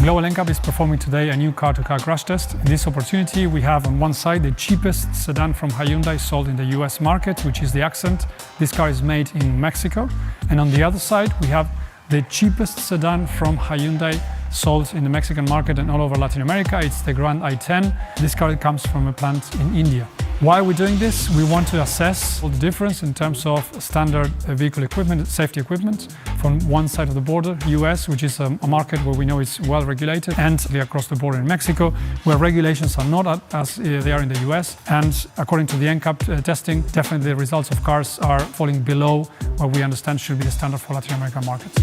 Global NCAP is performing today a new car-to-car crash test. In this opportunity, we have on one side the cheapest sedan from Hyundai sold in the US market, which is the Accent. This car is made in Mexico. And on the other side, we have the cheapest sedan from Hyundai sold in the Mexican market and all over Latin America. It's the Grand i10. This car comes from a plant in India. Why are we doing this? We want to assess all the difference in terms of standard vehicle equipment, safety equipment, from one side of the border, US, which is a market where we know it's well regulated, and across the border in Mexico, where regulations are not as they are in the US. And according to the NCAP testing, definitely the results of cars are falling below what we understand should be the standard for Latin American markets.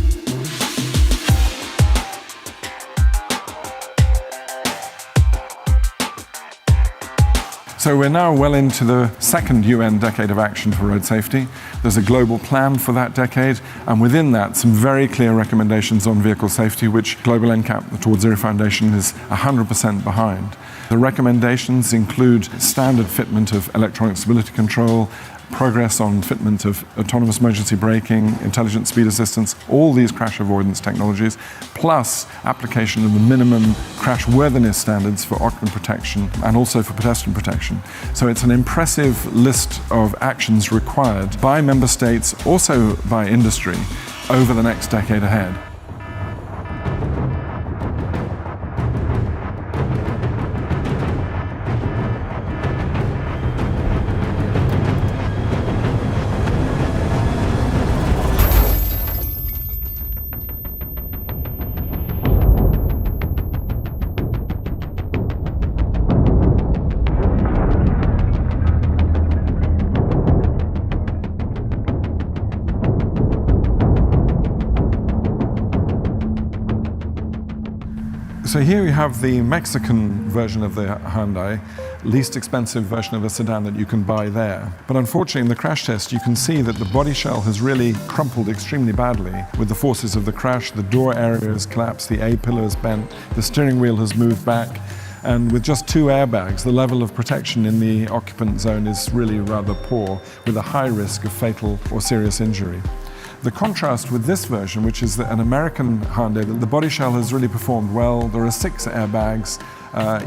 So we're now well into the second UN Decade of Action for Road Safety. There's a global plan for that decade, and within that, some very clear recommendations on vehicle safety, which Global NCAP, the Towards Zero Foundation, is 100% behind. The recommendations include standard fitment of electronic stability control, progress on fitment of autonomous emergency braking, intelligent speed assistance, all these crash avoidance technologies, plus application of the minimum crash worthiness standards for occupant protection and also for pedestrian protection. So it's an impressive list of actions required by member states, also by industry, over the next decade ahead. So here you have the Mexican version of the Hyundai, least expensive version of a sedan that you can buy there. But unfortunately in the crash test you can see that the body shell has really crumpled extremely badly with the forces of the crash. The door area has collapsed, the A-pillar is bent, the steering wheel has moved back, and with just 2 airbags the level of protection in the occupant zone is really rather poor, with a high risk of fatal or serious injury. The contrast with this version, which is an American Hyundai, the body shell has really performed well. There are 6 airbags.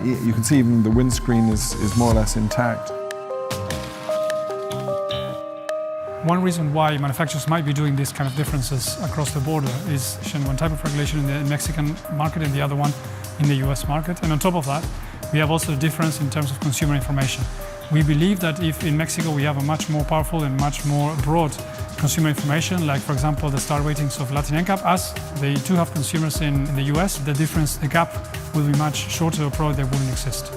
You can see even the windscreen is more or less intact. One reason why manufacturers might be doing these kind of differences across the border is one type of regulation in the Mexican market and the other one in the US market. And on top of that, we have also a difference in terms of consumer information. We believe that if in Mexico we have a much more powerful and much more broad consumer information, like for example the star ratings of Latin NCAP, as they do have consumers in the US, the difference, the gap will be much shorter, or probably they wouldn't exist.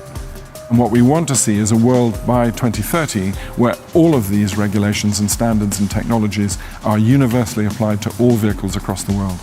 And what we want to see is a world by 2030 where all of these regulations and standards and technologies are universally applied to all vehicles across the world.